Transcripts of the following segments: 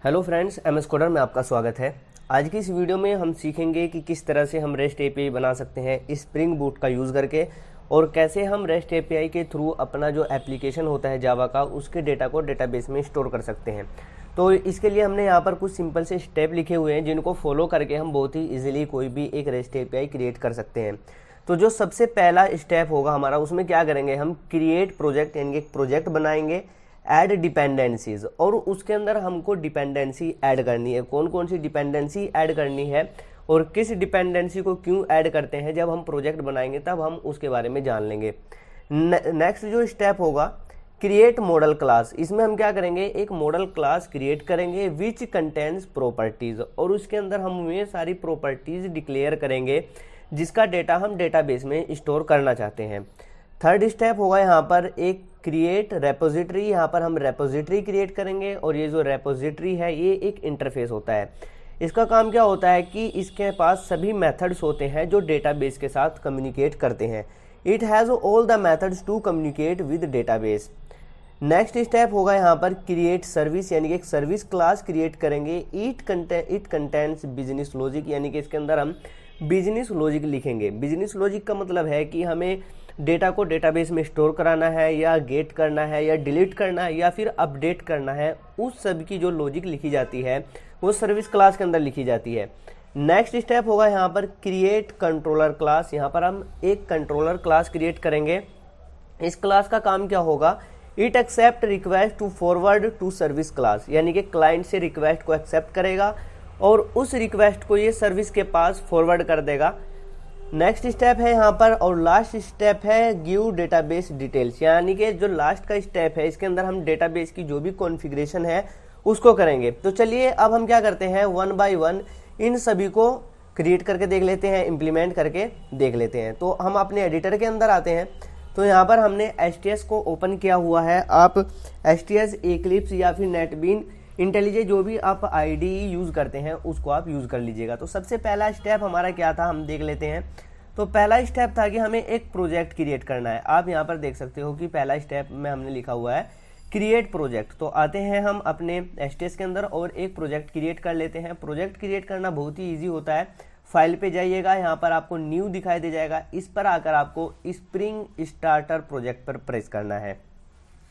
Hello friends, MS coder में आपका स्वागत है। आज की इस वीडियो में हम सीखेंगे कि किस तरह से हम रेस्ट एपीआई बना सकते हैं स्प्रिंग बूट का यूज़ करके, और कैसे हम रेस्ट एपीआई के थ्रू अपना जो एप्लीकेशन होता है जावा का, उसके डेटा को डेटाबेस में स्टोर कर सकते हैं। तो इसके लिए हमने यहाँ पर कुछ सिंपल से स्टेप लिखे हुए हैं जिनको फॉलो करके हम बहुत ही ईजिली कोई भी एक रेस्ट एपीआई क्रिएट कर सकते हैं। तो जो सबसे पहला स्टेप होगा हमारा, उसमें क्या करेंगे, हम क्रिएट प्रोजेक्ट यानी एक प्रोजेक्ट बनाएंगे, ऐड डिपेंडेंसीज, और उसके अंदर हमको डिपेंडेंसी ऐड करनी है। कौन कौन सी डिपेंडेंसी ऐड करनी है और किस डिपेंडेंसी को क्यों ऐड करते हैं, जब हम प्रोजेक्ट बनाएंगे तब हम उसके बारे में जान लेंगे। नेक्स्ट जो स्टेप होगा, क्रिएट मॉडल क्लास। इसमें हम क्या करेंगे, एक मॉडल क्लास क्रिएट करेंगे विच कंटेन्स प्रॉपर्टीज, और उसके अंदर हम ये सारी प्रॉपर्टीज डिक्लेयर करेंगे जिसका डेटा हम डेटाबेस में स्टोर करना चाहते हैं। थर्ड स्टेप होगा यहाँ पर एक क्रिएट रेपोजिटरी। यहाँ पर हम रेपोजिटरी क्रिएट करेंगे, और ये जो रेपोजिटरी है ये एक इंटरफेस होता है। इसका काम क्या होता है कि इसके पास सभी मेथड्स होते हैं जो डेटाबेस के साथ कम्युनिकेट करते हैं। It has all the methods to communicate with database. Next step होगा यहाँ पर क्रिएट सर्विस, यानी कि एक सर्विस क्लास क्रिएट करेंगे। इट कंटेंट्स बिजनेस लॉजिक, यानी कि इसके अंदर हम बिजनेस लॉजिक लिखेंगे। बिजनेस लॉजिक का मतलब है कि हमें डेटा को डेटाबेस में स्टोर कराना है, या गेट करना है, या डिलीट करना है, या फिर अपडेट करना है। उस सब की जो लॉजिक लिखी जाती है वो सर्विस क्लास के अंदर लिखी जाती है। नेक्स्ट स्टेप होगा यहाँ पर क्रिएट कंट्रोलर क्लास। यहाँ पर हम एक कंट्रोलर क्लास क्रिएट करेंगे। इस क्लास का काम क्या होगा, it accept request to forward to service class, यानी कि क्लाइंट से रिक्वेस्ट को एक्सेप्ट करेगा और उस रिक्वेस्ट को ये सर्विस के पास फॉरवर्ड कर देगा। नेक्स्ट स्टेप है यहाँ पर, और लास्ट स्टेप है गिव डेटाबेस डिटेल्स, यानी कि जो लास्ट का स्टेप है इसके अंदर हम डेटाबेस की जो भी कॉन्फ़िगरेशन है उसको करेंगे। तो चलिए अब हम क्या करते हैं, वन बाय वन इन सभी को क्रिएट करके देख लेते हैं, इम्प्लीमेंट करके देख लेते हैं। तो हम अपने एडिटर के अंदर आते हैं। तो यहाँ पर हमने STS को ओपन किया हुआ है। आप STS, एक्लिप्स या फिर नेटबीन, इंटेलिजे जो भी आप IDE यूज़ करते हैं उसको आप यूज़ कर लीजिएगा। तो सबसे पहला स्टेप हमारा क्या था, हम देख लेते हैं। तो पहला स्टेप था कि हमें एक प्रोजेक्ट क्रिएट करना है। आप यहाँ पर देख सकते हो कि पहला स्टेप में हमने लिखा हुआ है क्रिएट प्रोजेक्ट। तो आते हैं हम अपने STS के अंदर और एक प्रोजेक्ट क्रिएट कर लेते हैं। प्रोजेक्ट क्रिएट करना बहुत ही ईजी होता है। फाइल पे जाइएगा, यहाँ पर आपको न्यू दिखाई दे जाएगा। इस पर आकर आपको स्प्रिंग स्टार्टर प्रोजेक्ट पर प्रेस करना है।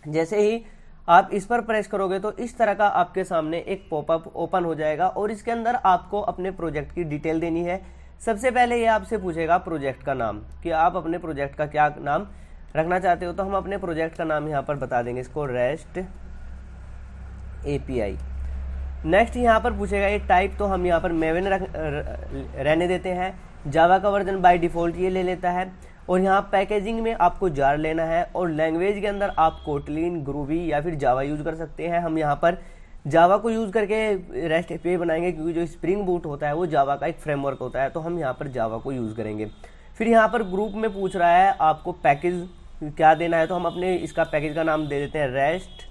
जैसे ही आप इस पर प्रेस करोगे तो इस तरह का आपके सामने एक पॉपअप ओपन हो जाएगा, और इसके अंदर आपको अपने प्रोजेक्ट की डिटेल देनी है। सबसे पहले ये आपसे पूछेगा प्रोजेक्ट का नाम, कि आप अपने प्रोजेक्ट का क्या नाम रखना चाहते हो। तो हम अपने प्रोजेक्ट का नाम यहाँ पर बता देंगे, इसको रेस्ट एपीआई। नेक्स्ट यहाँ पर पूछेगा ये टाइप, तो हम यहाँ पर मेवन रहने देते हैं। जावा का वर्जन बाय डिफ़ॉल्ट ये ले लेता है। और यहाँ पैकेजिंग में आपको जार लेना है, और लैंग्वेज के अंदर आप कोटलिन, ग्रूवी या फिर जावा यूज़ कर सकते हैं। हम यहाँ पर जावा को यूज़ करके रेस्ट एपीआई बनाएंगे, क्योंकि जो स्प्रिंग बूट होता है वो जावा का एक फ्रेमवर्क होता है। तो हम यहाँ पर जावा को यूज़ करेंगे। फिर यहाँ पर ग्रुप में पूछ रहा है आपको पैकेज क्या देना है, तो हम अपने इसका पैकेज का नाम दे देते हैं रेस्ट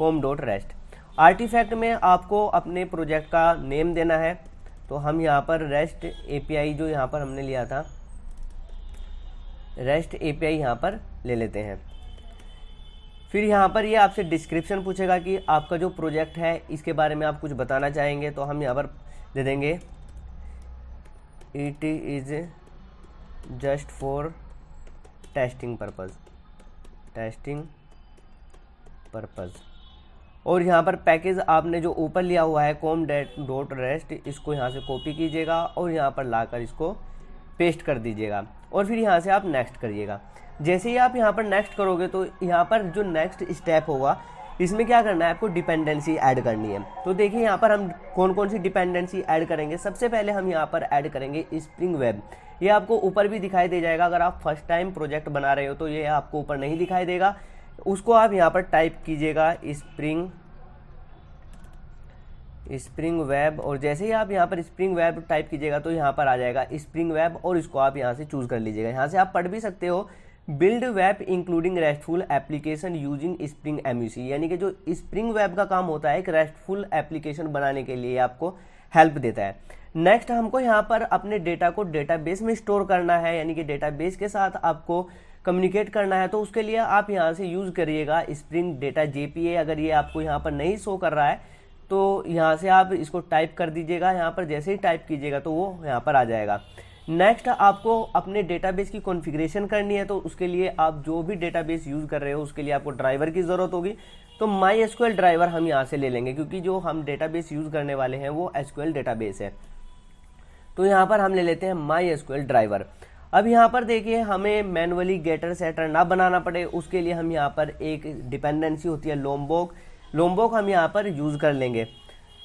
com.rest। आर्टिफैक्ट में आपको अपने प्रोजेक्ट का नेम देना है। तो हम यहाँ पर रेस्ट एपीआई जो यहाँ पर हमने लिया था, रेस्ट एपीआई यहाँ पर ले लेते हैं। फिर यहाँ पर ये आपसे डिस्क्रिप्शन पूछेगा कि आपका जो प्रोजेक्ट है इसके बारे में आप कुछ बताना चाहेंगे। तो हम यहाँ पर दे देंगे it is just for testing purpose. और यहाँ पर पैकेज आपने जो ऊपर लिया हुआ है com.rest, इसको यहाँ से कॉपी कीजिएगा और यहाँ पर लाकर इसको पेस्ट कर दीजिएगा, और फिर यहाँ से आप नेक्स्ट करिएगा। जैसे ही आप यहाँ पर नेक्स्ट करोगे तो यहाँ पर जो नेक्स्ट स्टेप होगा इसमें क्या करना है, आपको डिपेंडेंसी ऐड करनी है। तो देखिए यहाँ पर हम कौन कौन सी डिपेंडेंसी ऐड करेंगे। सबसे पहले हम यहाँ पर ऐड करेंगे स्प्रिंग वेब। ये आपको ऊपर भी दिखाई दे जाएगा। अगर आप फर्स्ट टाइम प्रोजेक्ट बना रहे हो तो ये आपको ऊपर नहीं दिखाई देगा, उसको आप यहाँ पर टाइप कीजिएगा स्प्रिंग वेब। और जैसे ही आप यहाँ पर स्प्रिंग वेब टाइप कीजिएगा तो यहाँ पर आ जाएगा स्प्रिंग वेब, और इसको आप यहाँ से चूज कर लीजिएगा। यहाँ से आप पढ़ भी सकते हो, build web including restful application using spring MUC, यानी कि जो स्प्रिंग वेब का काम होता है एक रेस्टफुल एप्लीकेशन बनाने के लिए आपको हेल्प देता है। नेक्स्ट हमको यहाँ पर अपने डेटा को डेटाबेस में स्टोर करना है, यानी कि डेटाबेस के साथ आपको कम्युनिकेट करना है। तो उसके लिए आप यहाँ से यूज़ करिएगा स्प्रिंग डेटा JPA। अगर ये आपको यहाँ पर नहीं शो कर रहा है तो यहाँ से आप इसको टाइप कर दीजिएगा। यहाँ पर जैसे ही टाइप कीजिएगा तो वो यहाँ पर आ जाएगा। नेक्स्ट आपको अपने डेटाबेस की कॉन्फ़िगरेशन करनी है, तो उसके लिए आप जो भी डेटाबेस यूज़ कर रहे हो उसके लिए आपको ड्राइवर की ज़रूरत होगी। तो MySQL ड्राइवर हम यहाँ से ले लेंगे, क्योंकि जो हम डेटाबेस यूज़ करने वाले हैं वो SQL डेटाबेस है। तो यहाँ पर हम ले लेते हैं MySQL ड्राइवर। अब यहाँ पर देखिए हमें मैनुअली गेटर सेटर ना बनाना पड़े, उसके लिए हम यहाँ पर एक डिपेंडेंसी होती है लोम्बोक हम यहाँ पर यूज़ कर लेंगे।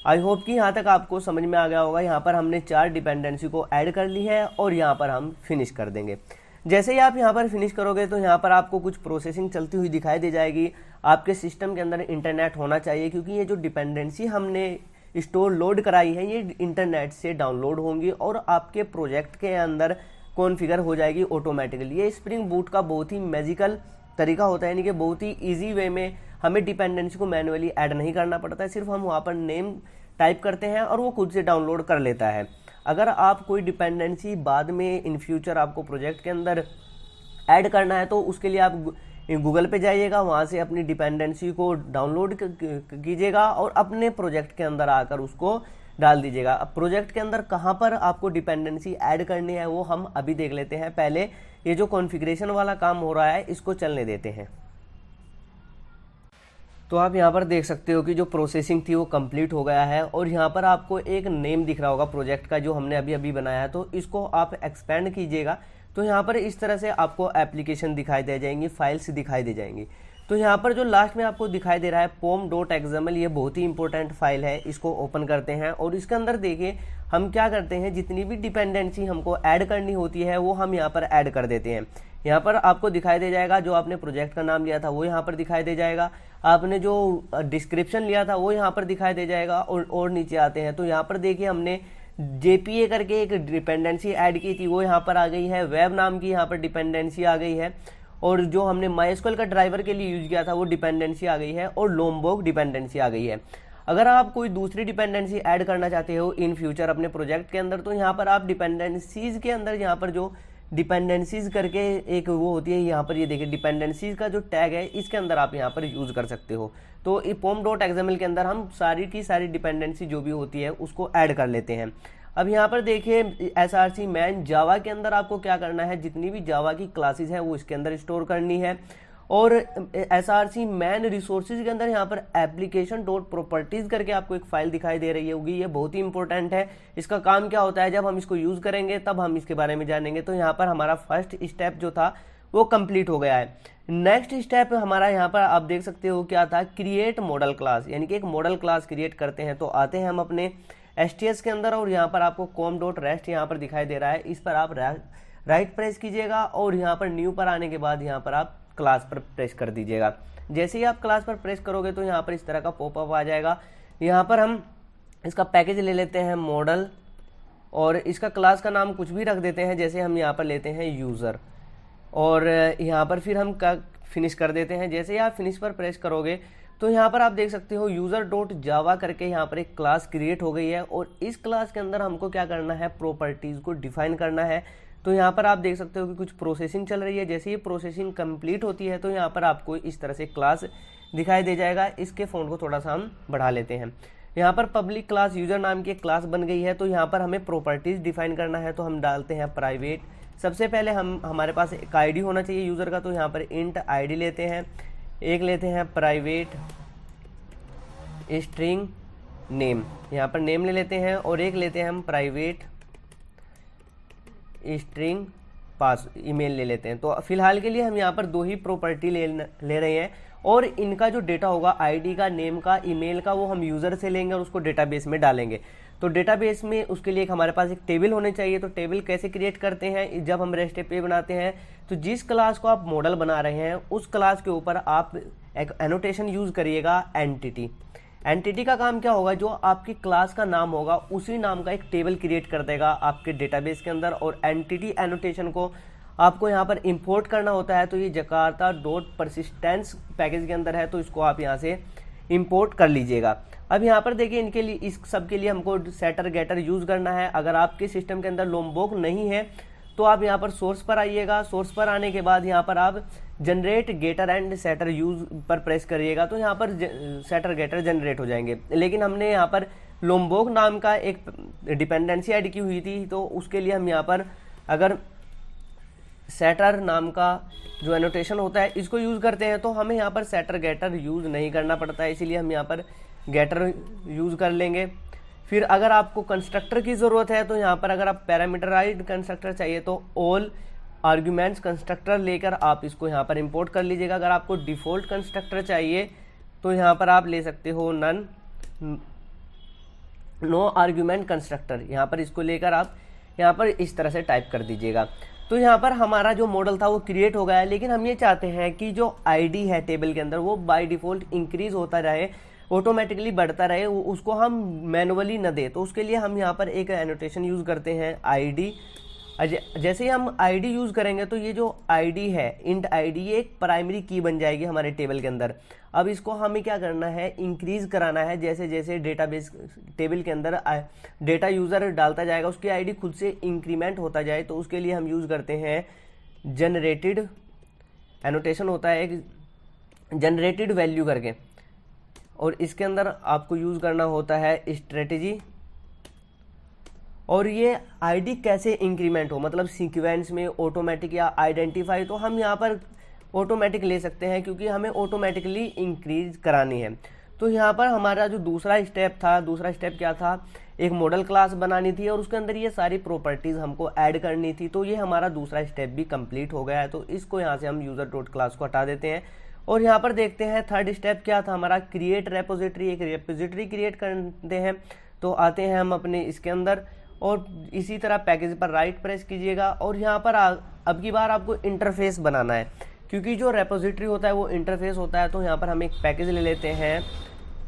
आई होप कि यहाँ तक आपको समझ में आ गया होगा। यहाँ पर हमने 4 डिपेंडेंसी को ऐड कर ली है और यहाँ पर हम फिनिश कर देंगे। जैसे ही आप यहाँ पर फिनिश करोगे तो यहाँ पर आपको कुछ प्रोसेसिंग चलती हुई दिखाई दे जाएगी। आपके सिस्टम के अंदर इंटरनेट होना चाहिए, क्योंकि ये जो डिपेंडेंसी हमने स्टोर लोड कराई है ये इंटरनेट से डाउनलोड होंगी और आपके प्रोजेक्ट के अंदर कॉन्फ़िगर हो जाएगी ऑटोमेटिकली। ये स्प्रिंग बूट का बहुत ही मैजिकल तरीका होता है, यानी कि बहुत ही ईजी वे में हमें डिपेंडेंसी को मैनुअली ऐड नहीं करना पड़ता है। सिर्फ हम वहाँ पर नेम टाइप करते हैं और वो खुद से डाउनलोड कर लेता है। अगर आप कोई डिपेंडेंसी बाद में इन फ्यूचर आपको प्रोजेक्ट के अंदर ऐड करना है तो उसके लिए आप गूगल पे जाइएगा, वहाँ से अपनी डिपेंडेंसी को डाउनलोड कीजिएगा और अपने प्रोजेक्ट के अंदर आकर उसको डाल दीजिएगा। अब प्रोजेक्ट के अंदर कहाँ पर आपको डिपेंडेंसी ऐड करनी है वो हम अभी देख लेते हैं। पहले ये जो कॉन्फ़िगरेशन वाला काम हो रहा है इसको चलने देते हैं। तो आप यहाँ पर देख सकते हो कि जो प्रोसेसिंग थी वो कंप्लीट हो गया है और यहाँ पर आपको एक नेम दिख रहा होगा प्रोजेक्ट का जो हमने अभी अभी बनाया है। तो इसको आप एक्सपेंड कीजिएगा तो यहाँ पर इस तरह से आपको एप्लीकेशन दिखाई दे जाएंगी, फाइल्स दिखाई दे जाएंगी। तो यहाँ पर जो लास्ट में आपको दिखाई दे रहा है pom.xml, ये बहुत ही इंपॉर्टेंट फाइल है। इसको ओपन करते हैं और इसके अंदर देखिए हम क्या करते हैं, जितनी भी डिपेंडेंसी हमको ऐड करनी होती है वो हम यहाँ पर ऐड कर देते हैं। यहाँ पर आपको दिखाई दे जाएगा जो आपने प्रोजेक्ट का नाम लिया था वो यहाँ पर दिखाई दे जाएगा, आपने जो डिस्क्रिप्शन लिया था वो यहाँ पर दिखाई दे जाएगा। और नीचे आते हैं तो यहाँ पर देखिए हमने JPA करके एक डिपेंडेंसी ऐड की थी वो यहाँ पर आ गई है, वेब नाम की यहाँ पर डिपेंडेंसी आ गई है, और जो हमने MySQL का ड्राइवर के लिए यूज किया था वो डिपेंडेंसी आ गई है, और लोम्बोक डिपेंडेंसी आ गई है। अगर आप कोई दूसरी डिपेंडेंसी ऐड करना चाहते हो इन फ्यूचर अपने प्रोजेक्ट के अंदर तो यहाँ पर आप डिपेंडेंसीज के अंदर यहाँ पर जो डिपेंडेंसीज करके एक वो होती है, यहाँ पर ये देखिए डिपेंडेंसीज का जो टैग है इसके अंदर आप यहाँ पर यूज कर सकते हो। तो pom.xml के अंदर हम सारी की सारी डिपेंडेंसी जो भी होती है उसको ऐड कर लेते हैं। अब यहाँ पर देखिए src मैन जावा के अंदर आपको क्या करना है, जितनी भी जावा की क्लासेस है वो इसके अंदर स्टोर करनी है। और src मैन रिसोर्सेज के अंदर यहाँ पर application.properties करके आपको एक फाइल दिखाई दे रही होगी, ये बहुत ही इंपॉर्टेंट है। इसका काम क्या होता है, जब हम इसको यूज करेंगे तब हम इसके बारे में जानेंगे। तो यहाँ पर हमारा फर्स्ट स्टेप जो था वो कंप्लीट हो गया है। नेक्स्ट स्टेप हमारा यहाँ पर आप देख सकते हो क्या था, क्रिएट मॉडल क्लास, यानी कि एक मॉडल क्लास क्रिएट करते हैं। तो आते हैं हम अपने STS के अंदर और यहाँ पर आपको com.rest यहाँ पर दिखाई दे रहा है, इस पर आप राइट प्रेस कीजिएगा और यहाँ पर न्यू पर आने के बाद यहाँ पर आप क्लास पर प्रेस कर दीजिएगा। जैसे ही आप क्लास पर प्रेस करोगे तो यहाँ पर इस तरह का पॉपअप आ जाएगा। यहाँ पर हम इसका पैकेज ले लेते हैं मॉडल और इसका क्लास का नाम कुछ भी रख देते हैं, जैसे हम यहाँ पर लेते हैं यूज़र, और यहाँ पर फिर हम फिनिश कर देते हैं। जैसे ही आप फिनिश पर प्रेस करोगे तो यहाँ पर आप देख सकते हो user.java करके यहाँ पर एक क्लास क्रिएट हो गई है और इस क्लास के अंदर हमको क्या करना है, प्रॉपर्टीज़ को डिफाइन करना है। तो यहाँ पर आप देख सकते हो कि कुछ प्रोसेसिंग चल रही है। जैसे ये प्रोसेसिंग कंप्लीट होती है तो यहाँ पर आपको इस तरह से क्लास दिखाई दे जाएगा। इसके फ़ॉन्ट को थोड़ा सा हम बढ़ा लेते हैं। यहाँ पर पब्लिक क्लास यूज़र नाम की एक क्लास बन गई है। तो यहाँ पर हमें प्रॉपर्टीज़ डिफाइन करना है, तो हम डालते हैं प्राइवेट। सबसे पहले हमारे पास एक ID होना चाहिए यूज़र का, तो यहाँ पर इंट ID लेते हैं, एक लेते हैं प्राइवेट स्ट्रिंग नेम, यहाँ पर नेम ले लेते हैं, और एक लेते हैं हम प्राइवेट स्ट्रिंग पास ईमेल ले लेते हैं। तो फिलहाल के लिए हम यहाँ पर 2 ही प्रॉपर्टी ले रहे हैं और इनका जो डेटा होगा ID का, नेम का, ईमेल का, वो हम यूज़र से लेंगे और उसको डेटाबेस में डालेंगे। तो डेटाबेस में उसके लिए हमारे पास एक टेबल होने चाहिए। तो टेबल कैसे क्रिएट करते हैं, जब हम REST API बनाते हैं तो जिस क्लास को आप मॉडल बना रहे हैं उस क्लास के ऊपर आप एक एनोटेशन यूज़ करिएगा एंटिटी। एंटिटी का काम क्या होगा, जो आपकी क्लास का नाम होगा उसी नाम का एक टेबल क्रिएट कर देगा आपके डेटाबेस के अंदर, और एंटिटी एनोटेशन को आपको यहाँ पर इंपोर्ट करना होता है। तो ये jakarta.persistence पैकेज के अंदर है, तो इसको आप यहाँ से इंपोर्ट कर लीजिएगा। अब यहाँ पर देखिए इनके लिए, इस सब के लिए हमको सेटर गेटर यूज़ करना है। अगर आपके सिस्टम के अंदर लोम्बोक नहीं है तो आप यहाँ पर सोर्स पर आइएगा। सोर्स पर आने के बाद यहाँ पर आप generate getter and setter use पर प्रेस करिएगा, तो यहाँ पर सेटर गेटर जनरेट हो जाएंगे। लेकिन हमने यहाँ पर लोम्बोक नाम का एक डिपेंडेंसी ऐड की हुई थी, तो उसके लिए हम यहाँ पर अगर सेटर नाम का जो एनोटेशन होता है इसको यूज़ करते हैं तो हमें यहाँ पर सेटर गेटर यूज़ नहीं करना पड़ता है, इसीलिए हम यहाँ पर गेटर यूज़ कर लेंगे। फिर अगर आपको कंस्ट्रक्टर की ज़रूरत है तो यहाँ पर अगर आप पैरामीटराइज्ड कंस्ट्रक्टर चाहिए तो ऑल आर्ग्यूमेंट्स कंस्ट्रक्टर लेकर आप इसको यहाँ पर इंपोर्ट कर लीजिएगा। अगर आपको डिफ़ॉल्ट कंस्ट्रक्टर चाहिए तो यहाँ पर आप ले सकते हो नो आर्ग्यूमेंट कंस्ट्रक्टर, यहाँ पर इसको लेकर आप यहाँ पर इस तरह से टाइप कर दीजिएगा। तो यहाँ पर हमारा जो मॉडल था वो क्रिएट हो गया है, लेकिन हम ये चाहते हैं कि जो आईडी है टेबल के अंदर वो बाय डिफ़ॉल्ट इंक्रीज होता रहे, ऑटोमेटिकली बढ़ता रहे, उसको हम मैनुअली न दे। तो उसके लिए हम यहाँ पर एक एनोटेशन यूज़ करते हैं आईडी। जैसे ही हम आईडी यूज़ करेंगे तो ये जो आईडी है इंट आईडी, ये एक प्राइमरी की बन जाएगी हमारे टेबल के अंदर। अब इसको हमें क्या करना है, इंक्रीज कराना है। जैसे जैसे डेटाबेस टेबल के अंदर डेटा यूज़र डालता जाएगा उसकी आईडी खुद से इंक्रीमेंट होता जाए, तो उसके लिए हम यूज़ करते हैं जनरेटेड एनोटेशन होता है एक जनरेटेड वैल्यू करके, और इसके अंदर आपको यूज़ करना होता है स्ट्रेटेजी। और ये आईडी कैसे इंक्रीमेंट हो, मतलब सीक्वेंस में, ऑटोमेटिक या आइडेंटिफाई, तो हम यहाँ पर ऑटोमेटिक ले सकते हैं क्योंकि हमें ऑटोमेटिकली इंक्रीज करानी है। तो यहाँ पर हमारा जो दूसरा स्टेप था, दूसरा स्टेप क्या था, एक मॉडल क्लास बनानी थी और उसके अंदर ये सारी प्रॉपर्टीज़ हमको ऐड करनी थी। तो ये हमारा दूसरा स्टेप भी कंप्लीट हो गया है। तो इसको यहाँ से हम यूज़र डॉट क्लास को हटा देते हैं और यहाँ पर देखते हैं थर्ड स्टेप क्या था हमारा, क्रिएट रेपोजिटरी। एक रेपोजिटरी क्रिएट करते हैं। तो आते हैं हम अपने इसके अंदर और इसी तरह पैकेज पर राइट प्रेस कीजिएगा और यहाँ पर अब की बार आपको इंटरफेस बनाना है, क्योंकि जो रेपोजिटरी होता है वो इंटरफेस होता है। तो यहाँ पर हम एक पैकेज ले लेते हैं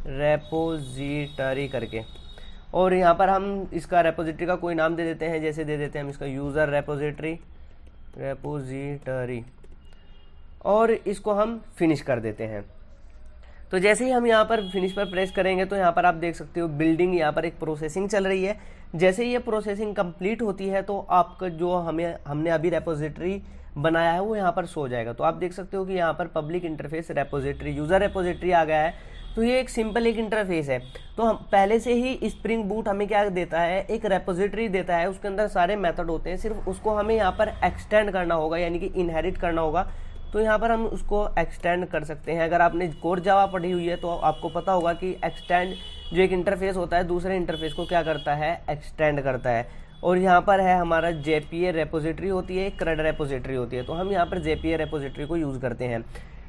रेपोजिटरी करके, और यहाँ पर हम इसका रेपोजिटरी का कोई नाम दे देते हैं। जैसे दे देते हैं हम इसका यूज़र रेपोजिटरी, और इसको हम फिनिश कर देते हैं। तो जैसे ही हम यहाँ पर फिनिश पर प्रेस करेंगे तो यहाँ पर आप देख सकते हो बिल्डिंग, यहाँ पर एक प्रोसेसिंग चल रही है। जैसे ही ये प्रोसेसिंग कंप्लीट होती है तो आपका जो हमने अभी रेपोजिटरी बनाया है वो यहाँ पर शो जाएगा। तो आप देख सकते हो कि यहाँ पर public interface repository, user repository आ गया है। तो ये एक सिंपल एक इंटरफेस है। तो हम पहले से ही स्प्रिंग बूट हमें क्या देता है, एक रेपोजिटरी देता है, उसके अंदर सारे मेथड होते हैं, सिर्फ उसको हमें यहाँ पर एक्सटेंड करना होगा, यानी कि इनहेरिट करना होगा। तो यहाँ पर हम उसको एक्सटेंड कर सकते हैं। अगर आपने कोर जावा पढ़ी हुई है तो आपको पता होगा कि एक्सटेंड जो एक इंटरफेस होता है दूसरे इंटरफेस को क्या करता है, एक्सटेंड करता है। और यहाँ पर है हमारा JPA रेपोजिटरी होती है, एक CRUD रेपोजिटरी होती है। तो हम यहाँ पर JPA रेपोजिटरी को यूज़ करते हैं।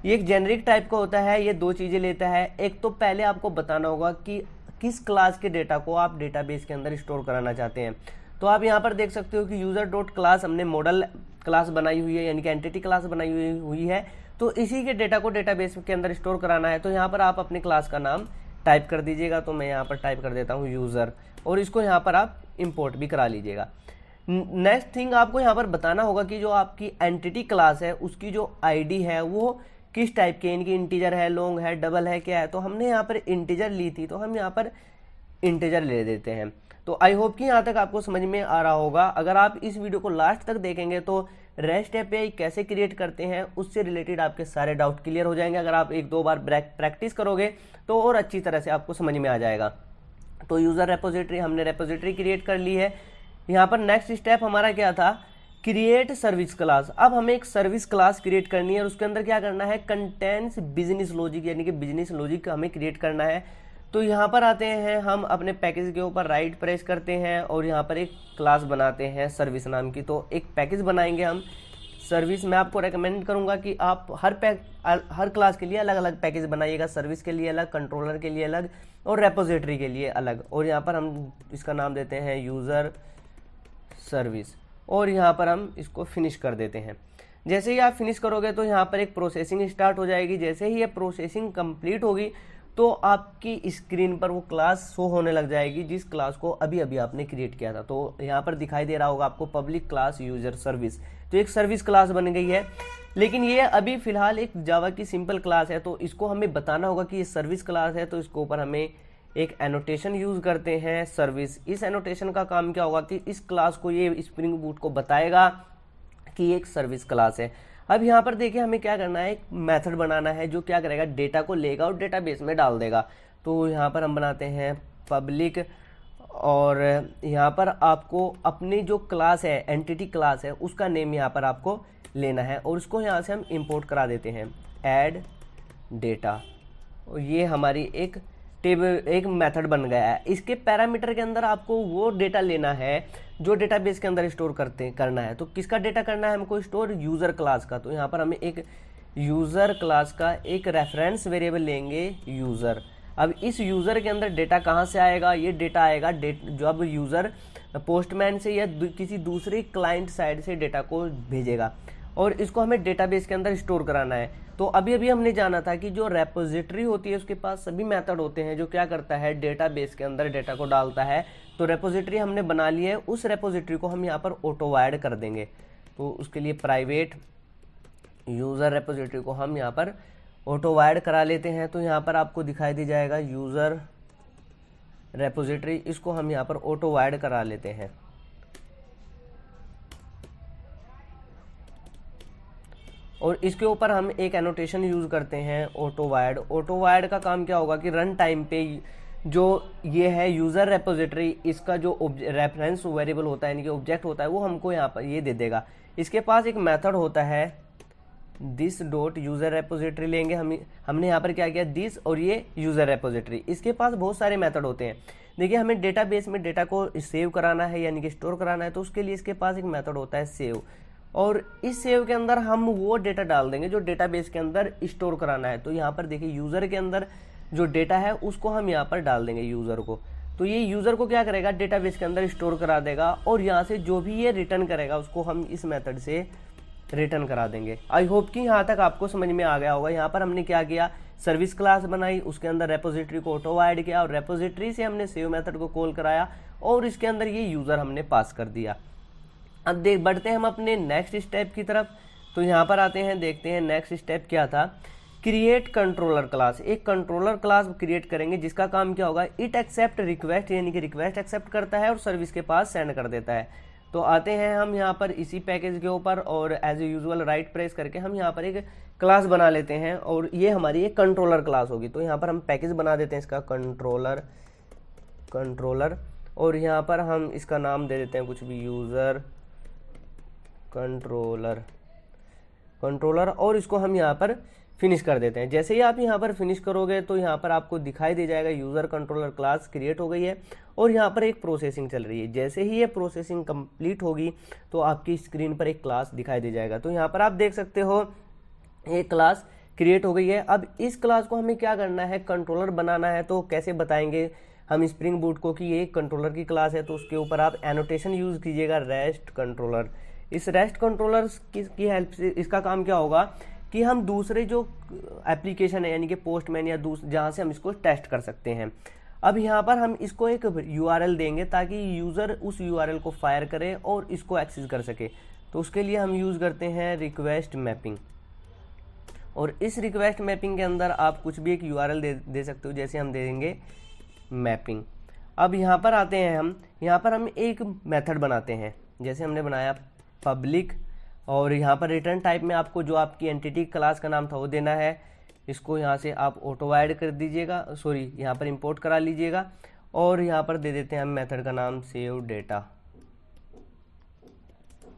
ये एक जेनरिक टाइप का होता है, ये दो चीज़ें लेता है। एक तो पहले आपको बताना होगा कि किस क्लास के डेटा को आप डेटाबेस के अंदर स्टोर कराना चाहते हैं। तो आप यहाँ पर देख सकते हो कि यूज़र डॉट क्लास हमने मॉडल क्लास बनाई हुई है, यानी कि एंटिटी क्लास बनाई हुई है। तो इसी के डेटा को डेटाबेस के अंदर स्टोर कराना है। तो यहाँ पर आप अपने क्लास का नाम टाइप कर दीजिएगा। तो मैं यहाँ पर टाइप कर देता हूँ यूज़र, और इसको यहाँ पर आप इंपोर्ट भी करा लीजिएगा। नेक्स्ट थिंग आपको यहाँ पर बताना होगा कि जो आपकी एंटिटी क्लास है उसकी जो आईडी है वो किस टाइप की, यानी कि इंटीजर है, लॉन्ग है, डबल है, क्या है। तो हमने यहाँ पर इंटीजर ली थी तो हम यहाँ पर इंटीजर ले देते हैं। तो आई होप कि यहाँ तक आपको समझ में आ रहा होगा। अगर आप इस वीडियो को लास्ट तक देखेंगे तो रेस्ट एपीआई कैसे क्रिएट करते हैं उससे रिलेटेड आपके सारे डाउट क्लियर हो जाएंगे। अगर आप एक दो बार प्रैक्टिस करोगे तो और अच्छी तरह से आपको समझ में आ जाएगा। तो यूज़र रेपोजिटरी, हमने रेपोजिटरी क्रिएट कर ली है। यहाँ पर नेक्स्ट स्टेप हमारा क्या था, क्रिएट सर्विस क्लास। अब हमें एक सर्विस क्लास क्रिएट करनी है और उसके अंदर क्या करना है, कंटेंट्स बिजनेस लॉजिक, यानी कि बिजनेस लॉजिक हमें क्रिएट करना है। तो यहाँ पर आते हैं हम अपने पैकेज के ऊपर राइट प्रेस करते हैं और यहाँ पर एक क्लास बनाते हैं सर्विस नाम की। तो एक पैकेज बनाएंगे हम सर्विस। मैं आपको रेकमेंड करूँगा कि आप हर क्लास के लिए अलग अलग पैकेज बनाइएगा, सर्विस के लिए अलग, कंट्रोलर के लिए अलग और रेपोजिटरी के लिए अलग। और यहाँ पर हम इसका नाम देते हैं यूज़र सर्विस, और यहाँ पर हम इसको फिनिश कर देते हैं। जैसे ही आप फिनिश करोगे तो यहाँ पर एक प्रोसेसिंग स्टार्ट हो जाएगी। जैसे ही ये प्रोसेसिंग कंप्लीट होगी तो आपकी स्क्रीन पर वो क्लास शो होने लग जाएगी जिस क्लास को अभी अभी आपने क्रिएट किया था। तो यहाँ पर दिखाई दे रहा होगा आपको पब्लिक क्लास यूजर सर्विस, तो एक सर्विस क्लास बन गई है। लेकिन ये अभी फिलहाल एक जावा की सिंपल क्लास है, तो इसको हमें बताना होगा कि ये सर्विस क्लास है। तो इसके ऊपर हमें एक एनोटेशन यूज़ करते हैं सर्विस। इस एनोटेशन का काम क्या होगा कि इस क्लास को ये स्प्रिंग बूट को बताएगा की एक सर्विस क्लास है। अब यहाँ पर देखिए हमें क्या करना है, एक मेथड बनाना है जो क्या करेगा, डेटा को लेगा और डेटाबेस में डाल देगा। तो यहाँ पर हम बनाते हैं पब्लिक, और यहाँ पर आपको अपनी जो क्लास है, एंटिटी क्लास है, उसका नेम यहाँ पर आपको लेना है और उसको यहाँ से हम इंपोर्ट करा देते हैं ऐड डेटा। और ये हमारी एक टेबल, एक मेथड बन गया है। इसके पैरामीटर के अंदर आपको वो डेटा लेना है जो डेटाबेस के अंदर स्टोर करना है। तो किसका डेटा करना है हमको स्टोर, यूज़र क्लास का। तो यहाँ पर हमें एक यूज़र क्लास का एक रेफरेंस वेरिएबल लेंगे यूज़र। अब इस यूज़र के अंदर डेटा कहाँ से आएगा, ये डेटा आएगा जब यूज़र पोस्टमैन से या किसी दूसरे क्लाइंट साइड से डेटा को भेजेगा और इसको हमें डेटाबेस के अंदर स्टोर कराना है। तो अभी अभी हमने जाना था कि जो रेपोजिटरी होती है उसके पास सभी मेथड होते हैं जो क्या करता है, डेटाबेस के अंदर डेटा को डालता है। तो रेपोजिटरी हमने बना ली है, उस रेपोजिटरी को हम यहाँ पर ऑटो ऐड कर देंगे। तो उसके लिए प्राइवेट यूज़र रेपोजिटरी को हम यहाँ पर ऑटो ऐड करा लेते हैं। तो यहाँ पर आपको दिखाई दे जाएगा यूज़र रेपोजिटरी, इसको हम यहाँ पर ऑटो ऐड करा लेते हैं। और इसके ऊपर हम एक एनोटेशन यूज़ करते हैं ऑटो ऐड। ऑटो ऐड का काम क्या होगा कि रन टाइम पे जो ये है यूज़र रेपोजिटरी, इसका जो रेफरेंस वेरिएबल होता है, यानी कि ऑब्जेक्ट होता है, वो हमको यहाँ पर ये दे देगा। इसके पास एक मेथड होता है दिस डॉट यूज़र रेपोजिटरी लेंगे हमने यहाँ पर क्या किया, दिस और ये यूज़र रेपोजिटरी। इसके पास बहुत सारे मेथड होते हैं। देखिए हमें डेटाबेस में डेटा को सेव कराना है यानी कि स्टोर कराना है, तो उसके लिए इसके पास एक मेथड होता है सेव, और इस सेव के अंदर हम वो डेटा डाल देंगे जो डेटाबेस के अंदर स्टोर कराना है। तो यहाँ पर देखिए यूज़र के अंदर जो डेटा है उसको हम यहाँ पर डाल देंगे यूज़र को। तो ये यूज़र को क्या करेगा, डेटाबेस के अंदर स्टोर करा देगा और यहाँ से जो भी ये रिटर्न करेगा उसको हम इस मेथड से रिटर्न करा देंगे। आई होप कि यहाँ तक आपको समझ में आ गया होगा। यहाँ पर हमने क्या किया, सर्विस क्लास बनाई, उसके अंदर रेपोजिटरी को ऑटो ऐड किया और रेपोजिटरी से हमने सेव मेथड को कॉल कराया और इसके अंदर ये यूज़र हमने पास कर दिया। अब बढ़ते हैं हम अपने नेक्स्ट स्टेप की तरफ। तो यहाँ पर आते हैं, देखते हैं नेक्स्ट स्टेप क्या था, क्रिएट कंट्रोलर क्लास। एक कंट्रोलर क्लास क्रिएट करेंगे जिसका काम क्या होगा, इट एक्सेप्ट रिक्वेस्ट, यानी कि रिक्वेस्ट एक्सेप्ट करता है और सर्विस के पास सेंड कर देता है। तो आते हैं हम यहाँ पर इसी पैकेज के ऊपर और एज यूजुअल राइट प्रेस करके हम यहाँ पर एक क्लास बना लेते हैं और ये हमारी एक कंट्रोलर क्लास होगी। तो यहाँ पर हम पैकेज बना देते हैं इसका कंट्रोलर और यहाँ पर हम इसका नाम दे देते हैं कुछ भी, यूज़र कंट्रोलर और इसको हम यहाँ पर फिनिश कर देते हैं। जैसे ही आप यहाँ पर फिनिश करोगे तो यहाँ पर आपको दिखाई दे जाएगा यूज़र कंट्रोलर क्लास क्रिएट हो गई है और यहाँ पर एक प्रोसेसिंग चल रही है। जैसे ही ये प्रोसेसिंग कंप्लीट होगी तो आपकी स्क्रीन पर एक क्लास दिखाई दे जाएगा। तो यहाँ पर आप देख सकते हो एक क्लास क्रिएट हो गई है। अब इस क्लास को हमें क्या करना है, कंट्रोलर बनाना है। तो कैसे बताएंगे हम स्प्रिंग बूट को कि ये कंट्रोलर की क्लास है, तो उसके ऊपर आप एनोटेशन यूज़ कीजिएगा रेस्ट कंट्रोलर। इस रेस्ट कंट्रोलर की हेल्प से इसका काम क्या होगा कि हम दूसरे जो एप्लीकेशन है यानी कि पोस्टमैन या जहाँ से हम इसको टेस्ट कर सकते हैं। अब यहाँ पर हम इसको एक URL देंगे ताकि यूज़र उस URL को फायर करे और इसको एक्सेस कर सके। तो उसके लिए हम यूज़ करते हैं रिक्वेस्ट मैपिंग और इस रिक्वेस्ट मैपिंग के अंदर आप कुछ भी एक URL दे सकते हो, जैसे हम दे देंगे मैपिंग। अब यहाँ पर आते हैं यहाँ पर हम एक मेथड बनाते हैं, जैसे हमने बनाया पब्लिक और यहाँ पर रिटर्न टाइप में आपको जो आपकी एंटिटी क्लास का नाम था वो देना है। इसको यहाँ से आप ऑटो ऐड कर दीजिएगा, सॉरी यहाँ पर इंपोर्ट करा लीजिएगा और यहाँ पर दे देते हैं हम मेथड का नाम सेव डेटा।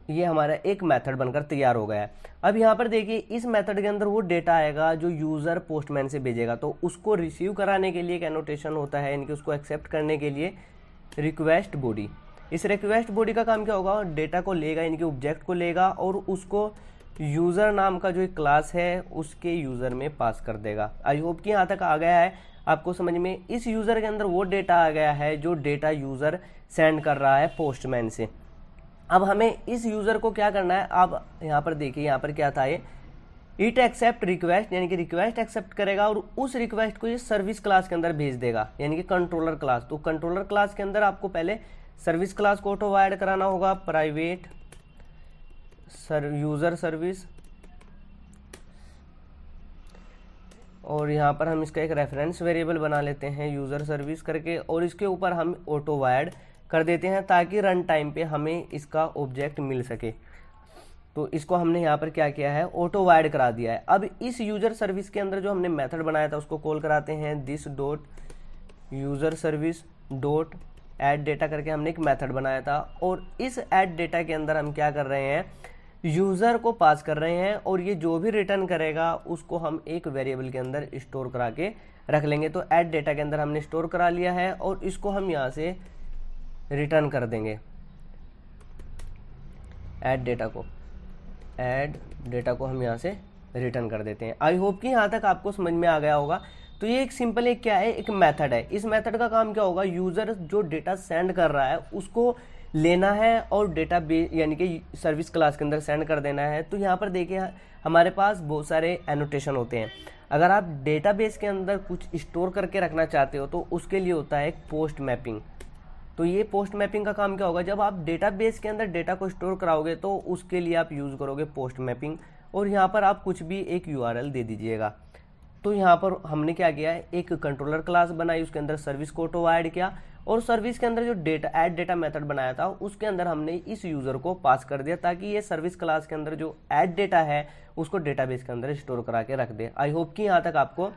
ये हमारा एक मेथड बनकर तैयार हो गया है। अब यहाँ पर देखिए इस मेथड के अंदर वो डेटा आएगा जो यूज़र पोस्टमैन से भेजेगा। तो उसको रिसीव कराने के लिए एक एनोटेशन होता है, यानी कि उसको एक्सेप्ट करने के लिए रिक्वेस्ट बॉडी। इस रिक्वेस्ट बॉडी का काम क्या होगा, डेटा को लेगा यानी कि ऑब्जेक्ट को लेगा और उसको यूज़र नाम का जो एक क्लास है उसके यूज़र में पास कर देगा। आई होप कि यहाँ तक आ गया है आपको समझ में। इस यूज़र के अंदर वो डेटा आ गया है जो डेटा यूज़र सेंड कर रहा है पोस्टमैन से। अब हमें इस यूज़र को क्या करना है, अब यहाँ पर देखिए यहाँ पर क्या था, ये इट एक्सेप्ट रिक्वेस्ट यानी कि रिक्वेस्ट एक्सेप्ट करेगा और उस रिक्वेस्ट को ये सर्विस क्लास के अंदर भेज देगा यानी कि कंट्रोलर क्लास। तो कंट्रोलर क्लास के अंदर आपको पहले सर्विस क्लास को ऑटो ऐड कराना होगा, प्राइवेट यूज़र सर्विस, और यहाँ पर हम इसका एक रेफरेंस वेरिएबल बना लेते हैं यूज़र सर्विस करके और इसके ऊपर हम ऑटो ऐड कर देते हैं ताकि रन टाइम पे हमें इसका ऑब्जेक्ट मिल सके। तो इसको हमने यहाँ पर क्या किया है, ऑटो वायर्ड करा दिया है। अब इस यूजर सर्विस के अंदर जो हमने मेथड बनाया था उसको कॉल कराते हैं this dot user service dot add data करके हमने एक मेथड बनाया था। और इस ऐड डेटा के अंदर हम क्या कर रहे हैं, यूज़र को पास कर रहे हैं और ये जो भी रिटर्न करेगा उसको हम एक वेरिएबल के अंदर स्टोर करा के रख लेंगे। तो ऐड डेटा के अंदर हमने स्टोर करा लिया है और इसको हम यहाँ से रिटर्न कर देंगे। ऐड डेटा को हम यहाँ से रिटर्न कर देते हैं। आई होप कि यहाँ तक आपको समझ में आ गया होगा। तो ये एक सिंपल एक क्या है, एक मेथड है। इस मेथड का काम क्या होगा, यूज़र जो डेटा सेंड कर रहा है उसको लेना है और डेटा बेस यानी कि सर्विस क्लास के अंदर सेंड कर देना है। तो यहाँ पर देखिए हमारे पास बहुत सारे एनोटेशन होते हैं। अगर आप डेटाबेस के अंदर कुछ स्टोर करके रखना चाहते हो तो उसके लिए होता है एक पोस्ट मैपिंग। तो ये पोस्ट मैपिंग का काम क्या होगा, जब आप डेटाबेस के अंदर डेटा को स्टोर कराओगे तो उसके लिए आप यूज़ करोगे पोस्ट मैपिंग। और यहाँ पर आप कुछ भी एक यूआरएल दे दीजिएगा। तो यहाँ पर हमने क्या किया है, एक कंट्रोलर क्लास बनाई, उसके अंदर सर्विस को ऑटो ऐड किया और सर्विस के अंदर जो डेटा ऐड डेटा मेथड बनाया था उसके अंदर हमने इस यूज़र को पास कर दिया ताकि ये सर्विस क्लास के अंदर जो ऐड डेटा है उसको डेटाबेस के अंदर स्टोर करा के रख दे। आई होप कि यहाँ तक आपको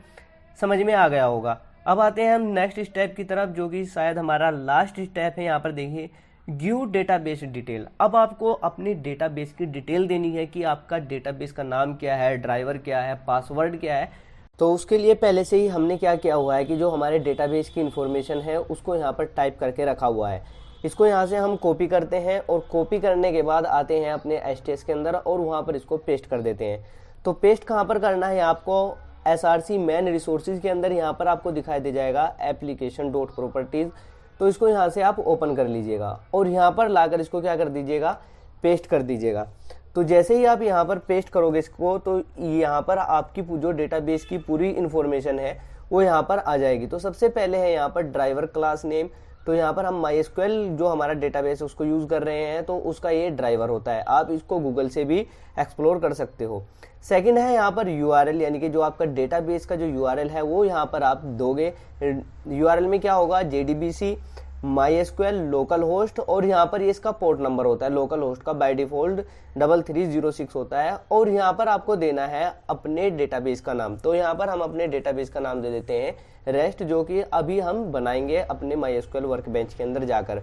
समझ में आ गया होगा। अब आते हैं हम नेक्स्ट स्टेप की तरफ, जो कि शायद हमारा लास्ट स्टेप है। यहाँ पर देखिए गिव डेटाबेस डिटेल। अब आपको अपनी डेटाबेस की डिटेल देनी है कि आपका डेटाबेस का नाम क्या है, ड्राइवर क्या है, पासवर्ड क्या है। तो उसके लिए पहले से ही हमने क्या किया हुआ है कि जो हमारे डेटाबेस की इन्फॉर्मेशन है उसको यहाँ पर टाइप करके रखा हुआ है। इसको यहाँ से हम कॉपी करते हैं और कॉपी करने के बाद आते हैं अपने एचटीएस के अंदर और वहाँ पर इसको पेस्ट कर देते हैं। तो पेस्ट कहाँ पर करना है आपको, एसआरसी मैन रिसोर्सेज के अंदर यहाँ पर आपको दिखाई दे जाएगा एप्लीकेशन डॉट प्रॉपर्टीज। तो इसको यहाँ से आप ओपन कर लीजिएगा और यहाँ पर लाकर इसको क्या कर दीजिएगा, पेस्ट कर दीजिएगा। तो जैसे ही आप यहाँ पर पेस्ट करोगे इसको तो यहाँ पर आपकी जो डेटाबेस की पूरी इन्फॉर्मेशन है वो यहाँ पर आ जाएगी। तो सबसे पहले है यहाँ पर ड्राइवर क्लास नेम। तो यहाँ पर हम MySQL जो हमारा डेटाबेस है उसको यूज़ कर रहे हैं तो उसका ये ड्राइवर होता है। आप इसको गूगल से भी एक्सप्लोर कर सकते हो। सेकंड है यहाँ पर URL, यानी कि जो आपका डेटाबेस का जो URL है वो यहाँ पर आप दोगे। URL में क्या होगा, JDBC MySQL लोकल होस्ट और यहाँ पर ये इसका पोर्ट नंबर होता है लोकल होस्ट का, बाय डिफॉल्ट 3306 होता है। और यहाँ पर आपको देना है अपने डेटाबेस का नाम। तो यहाँ पर हम अपने डेटाबेस का नाम दे देते हैं रेस्ट, जो कि अभी हम बनाएंगे अपने MySQL वर्कबेंच के अंदर जाकर।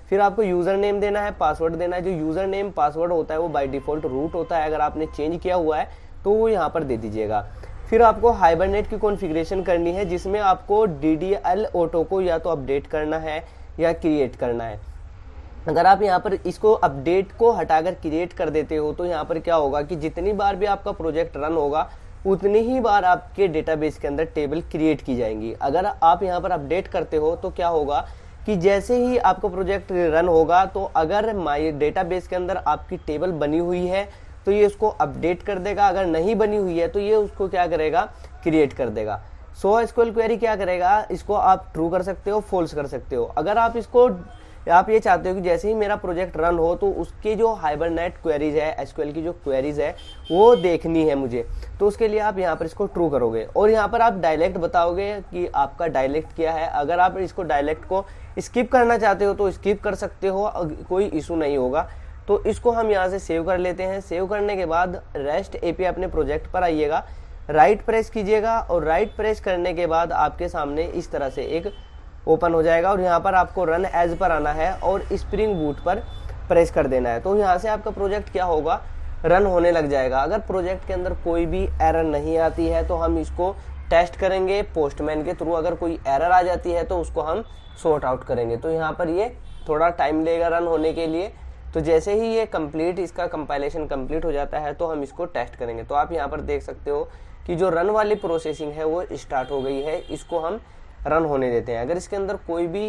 फिर आपको यूज़र नेम देना है, पासवर्ड देना है। जो यूज़र नेम पासवर्ड होता है वो बाय डिफॉल्ट रूट होता है, अगर आपने चेंज किया हुआ है तो वो यहाँ पर दे दीजिएगा। फिर आपको हाइबरनेट की कॉन्फ़िगरेशन करनी है जिसमें आपको DDL ऑटो को या तो अपडेट करना है या क्रिएट करना है। अगर आप यहाँ पर इसको अपडेट को हटाकर क्रिएट कर देते हो तो यहाँ पर क्या होगा कि जितनी बार भी आपका प्रोजेक्ट रन होगा उतनी ही बार आपके डेटाबेस के अंदर टेबल क्रिएट की जाएंगी। अगर आप यहाँ पर अपडेट करते हो तो क्या होगा कि जैसे ही आपका प्रोजेक्ट रन होगा तो अगर माय डेटाबेस के अंदर आपकी टेबल बनी हुई है तो ये उसको अपडेट कर देगा, अगर नहीं बनी हुई है तो ये उसको क्या करेगा, क्रिएट कर देगा। सो एसक्यूएल क्वेरी क्या करेगा, इसको आप ट्रू कर सकते हो, फॉल्स कर सकते हो। अगर आप इसको आप ये चाहते हो कि जैसे ही मेरा प्रोजेक्ट रन हो तो उसके जो हाइबरनेट क्वेरीज है, एसक्यूएल की जो क्वेरीज है वो देखनी है मुझे, तो उसके लिए आप यहाँ पर इसको ट्रू करोगे और यहाँ पर आप डायलेक्ट बताओगे कि आपका डायलेक्ट क्या है। अगर आप इसको डायलेक्ट को स्किप करना चाहते हो तो स्किप कर सकते हो, कोई इशू नहीं होगा। तो इसको हम यहाँ से सेव कर लेते हैं। सेव करने के बाद रेस्ट एपीआई अपने प्रोजेक्ट पर आइएगा, राइट प्रेस कीजिएगा और राइट प्रेस करने के बाद आपके सामने इस तरह से एक ओपन हो जाएगा और यहाँ पर आपको रन एज पर आना है और स्प्रिंग बूट पर प्रेस कर देना है। तो यहाँ से आपका प्रोजेक्ट क्या होगा, रन होने लग जाएगा। अगर प्रोजेक्ट के अंदर कोई भी एरर नहीं आती है तो हम इसको टेस्ट करेंगे पोस्टमैन के थ्रू। अगर कोई एरर आ जाती है तो उसको हम सॉर्ट आउट करेंगे। तो यहाँ पर ये थोड़ा टाइम लेगा रन होने के लिए। तो जैसे ही ये कंप्लीट, इसका कंपाइलेशन कंप्लीट हो जाता है तो हम इसको टेस्ट करेंगे। तो आप यहाँ पर देख सकते हो कि जो रन वाली प्रोसेसिंग है वो स्टार्ट हो गई है, इसको हम रन होने देते हैं। अगर इसके अंदर कोई भी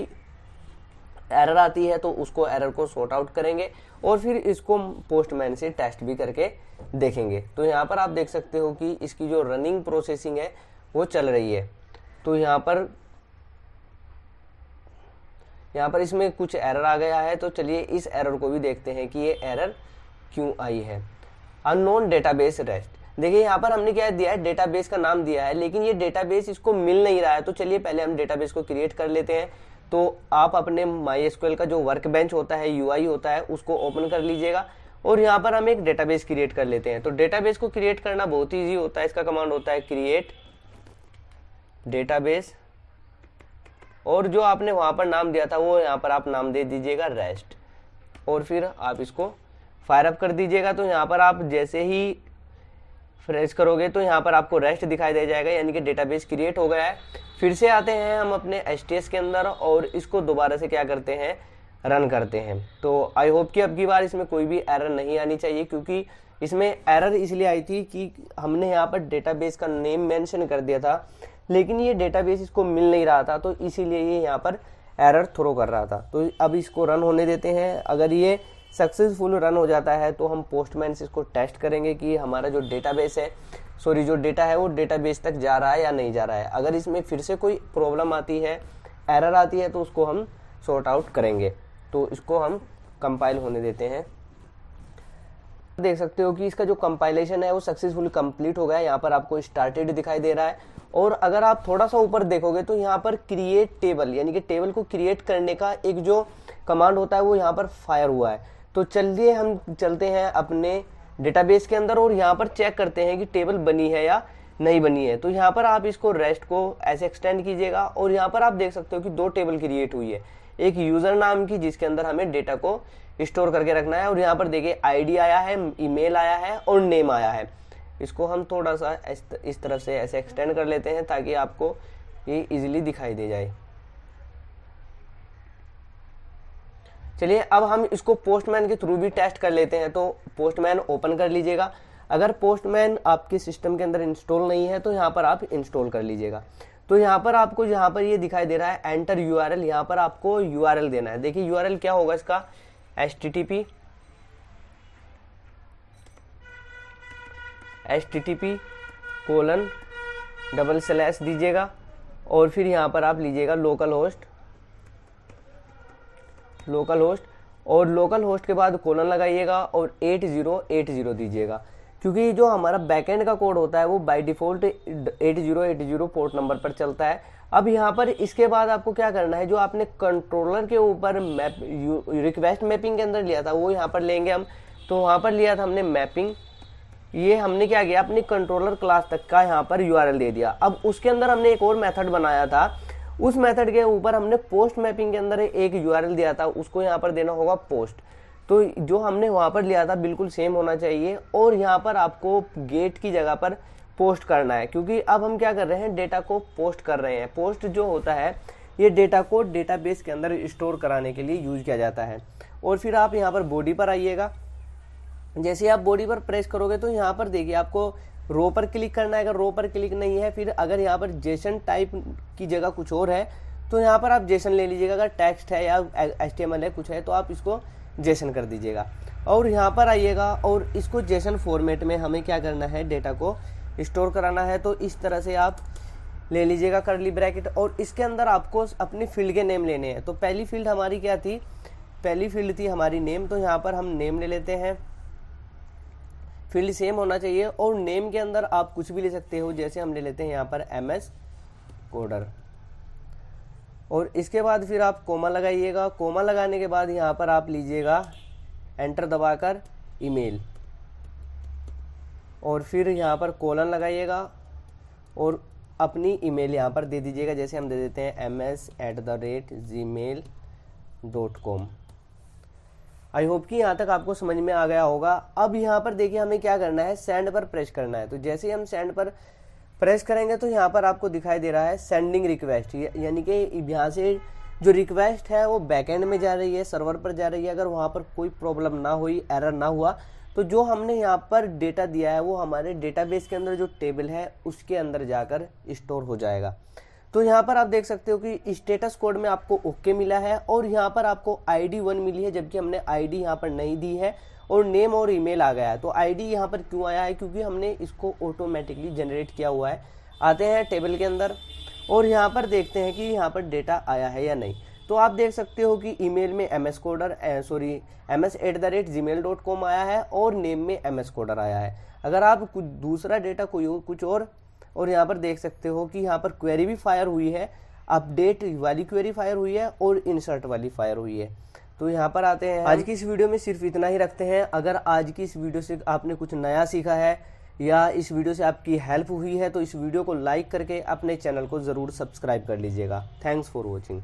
एरर आती है तो उसको एरर को सॉर्ट आउट करेंगे और फिर इसको पोस्टमैन से टेस्ट भी करके देखेंगे। तो यहाँ पर आप देख सकते हो कि इसकी जो रनिंग प्रोसेसिंग है वो चल रही है। तो यहाँ पर इसमें कुछ एरर आ गया है, तो चलिए इस एरर को भी देखते हैं कि ये एरर क्यों आई है। अननोन डेटाबेस रेस्ट, देखिए यहाँ पर हमने क्या दिया है, डेटाबेस का नाम दिया है, लेकिन ये डेटाबेस इसको मिल नहीं रहा है। तो चलिए पहले हम डेटाबेस को क्रिएट कर लेते हैं। तो आप अपने MySQL का जो वर्क बेंच होता है, UI होता है, उसको ओपन कर लीजिएगा और यहाँ पर हम एक डेटाबेस क्रिएट कर लेते हैं। तो डेटाबेस को क्रिएट करना बहुत ईजी होता है। इसका कमांड होता है क्रिएट डेटाबेस, और जो आपने वहाँ पर नाम दिया था वो यहाँ पर आप नाम दे दीजिएगा रेस्ट, और फिर आप इसको फायर अप कर दीजिएगा। तो यहाँ पर आप जैसे ही फ्रेश करोगे तो यहाँ पर आपको रेस्ट दिखाई दे जाएगा, यानी कि डेटाबेस क्रिएट हो गया है। फिर से आते हैं हम अपने HTS के अंदर और इसको दोबारा से क्या करते हैं, रन करते हैं। तो आई होप कि अब की बार इसमें कोई भी एरर नहीं आनी चाहिए, क्योंकि इसमें एरर इसलिए आई थी कि हमने यहाँ पर डेटाबेस का नेम मेंशन कर दिया था, लेकिन ये डेटाबेस इसको मिल नहीं रहा था, तो इसीलिए ये यहाँ पर एरर थ्रो कर रहा था। तो अब इसको रन होने देते हैं। अगर ये सक्सेसफुल रन हो जाता है तो हम पोस्टमैन से इसको टेस्ट करेंगे कि हमारा जो डेटाबेस है, जो डेटा है वो डेटाबेस तक जा रहा है या नहीं जा रहा है। अगर इसमें फिर से कोई प्रॉब्लम आती है, एरर आती है, तो उसको हम सॉर्ट आउट करेंगे। तो इसको हम कंपाइल होने देते हैं। देख सकते हो कि इसका जो कंपाइलेशन है वो सक्सेसफुली कंप्लीट हो गया है। यहाँ पर आपको स्टार्टेड दिखाई दे रहा है, और अगर आप थोड़ा सा ऊपर देखोगे तो यहाँ पर क्रिएट टेबल, यानी कि टेबल को क्रिएट करने का एक जो कमांड होता है वो यहाँ पर फायर हुआ है। तो चलिए हम चलते हैं अपने डेटाबेस के अंदर और यहाँ पर चेक करते हैं कि टेबल बनी है या नहीं बनी है। तो यहाँ पर आप इसको रेस्ट को ऐसे एक्सटेंड कीजिएगा, और यहाँ पर आप देख सकते हो कि 2 टेबल क्रिएट हुई है, एक यूजर नाम की जिसके अंदर हमें डेटा को स्टोर करके रखना है, और यहाँ पर देखिए आईडी आया है, ईमेल आया है और नेम आया है। इसको हम थोड़ा सा इस तरफ से ऐसे एक्सटेंड कर लेते हैं ताकि आपको ये इजीली दिखाई दे जाए। चलिए अब हम इसको पोस्टमैन के थ्रू भी टेस्ट कर लेते हैं। तो पोस्टमैन ओपन कर लीजिएगा। अगर पोस्टमैन आपके सिस्टम के अंदर इंस्टॉल नहीं है तो यहाँ पर आप इंस्टॉल कर लीजिएगा। तो यहाँ पर आपको ये दिखाई दे रहा है एंटर यूआरएल, यहाँ पर आपको यूआरएल देना है। देखिए यूआरएल क्या होगा इसका, http:// दीजिएगा, और फिर यहाँ पर आप लीजिएगा लोकल होस्ट, और लोकल होस्ट के बाद कोलन लगाइएगा और 8080 दीजिएगा, क्योंकि जो हमारा बैकएंड का कोड होता है वो बाय डिफॉल्ट 8080 पोर्ट नंबर पर चलता है। अब यहाँ पर इसके बाद आपको क्या करना है, जो आपने कंट्रोलर के ऊपर रिक्वेस्ट मैपिंग के अंदर लिया था वो यहाँ पर लेंगे हम। तो वहाँ पर लिया था हमने मैपिंग, ये हमने क्या किया, अपनी कंट्रोलर क्लास तक का यहाँ पर यूआरएल दे दिया। अब उसके अंदर हमने एक और मेथड बनाया था, उस मेथड के ऊपर हमने पोस्ट मैपिंग के अंदर एक यूआरएल दिया था, उसको यहाँ पर देना होगा पोस्ट। तो जो हमने वहाँ पर लिया था बिल्कुल सेम होना चाहिए, और यहाँ पर आपको गेट की जगह पर पोस्ट करना है, क्योंकि अब हम क्या कर रहे हैं, डेटा को पोस्ट कर रहे हैं। पोस्ट जो होता है ये डेटा को डेटाबेस के अंदर स्टोर कराने के लिए यूज किया जाता है। और फिर आप यहाँ पर बॉडी पर आइएगा। जैसे आप बॉडी पर प्रेस करोगे तो यहाँ पर देखिए आपको रो पर क्लिक करना है। अगर रो पर क्लिक नहीं है, फिर अगर यहाँ पर जेसन टाइप की जगह कुछ और है तो यहाँ पर आप जेसन ले लीजिएगा। अगर टेक्स्ट है या HTML है कुछ है तो आप इसको जेसन कर दीजिएगा, और यहाँ पर आइएगा और इसको जेसन फॉर्मेट में हमें क्या करना है, डेटा को स्टोर कराना है। तो इस तरह से आप ले लीजिएगा कर्ली ब्रैकेट, और इसके अंदर आपको अपनी फील्ड के नेम लेने हैं। तो पहली फील्ड हमारी क्या थी, पहली फील्ड थी हमारी नेम। तो यहाँ पर हम नेम ले लेते हैं, फील्ड सेम होना चाहिए, और नेम के अंदर आप कुछ भी ले सकते हो। जैसे हम ले लेते हैं यहाँ पर MS कोडर, और इसके बाद फिर आप कोमा लगाइएगा। कोमा लगाने के बाद यहाँ पर आप लीजिएगा एंटर दबाकर ईमेल, और फिर यहाँ पर कोलन लगाइएगा और अपनी ईमेल यहाँ पर दे दीजिएगा। जैसे हम दे देते हैं ms@gmail.com। आई होप कि यहाँ तक आपको समझ में आ गया होगा। अब यहाँ पर देखिए हमें क्या करना है, सेंड पर प्रेस करना है। तो जैसे ही हम सेंड पर प्रेस करेंगे तो यहाँ पर आपको दिखाई दे रहा है सेंडिंग रिक्वेस्ट, यानी कि यहाँ से जो रिक्वेस्ट है वो बैकएंड में जा रही है, सर्वर पर जा रही है। अगर वहाँ पर कोई प्रॉब्लम ना हुई, एरर ना हुआ, तो जो हमने यहाँ पर डेटा दिया है वो हमारे डेटाबेस के अंदर जो टेबल है उसके अंदर जाकर स्टोर हो जाएगा। तो यहाँ पर आप देख सकते हो कि स्टेटस कोड में आपको ओके मिला है, और यहाँ पर आपको ID 1 मिली है, जबकि हमने ID यहाँ पर नहीं दी है, और नेम और ईमेल आ गया है। तो ID यहाँ पर क्यों आया है, क्योंकि हमने इसको ऑटोमेटिकली जनरेट किया हुआ है। आते हैं टेबल के अंदर और यहाँ पर देखते हैं कि यहाँ पर डेटा आया है या नहीं। तो आप देख सकते हो कि ईमेल में ms@gmail.com आया है, और नेम में MS कोडर आया है। अगर आप कुछ दूसरा डेटा कुछ और यहाँ पर देख सकते हो कि यहाँ पर क्वेरी भी फायर हुई है, अपडेट वाली क्वेरी फायर हुई है और इंसर्ट वाली फायर हुई है। तो यहाँ पर आते हैं। आज की इस वीडियो में सिर्फ इतना ही रखते हैं। अगर आज की इस वीडियो से आपने कुछ नया सीखा है या इस वीडियो से आपकी हेल्प हुई है तो इस वीडियो को लाइक करके अपने चैनल को ज़रूर सब्सक्राइब कर लीजिएगा। Thanks for watching.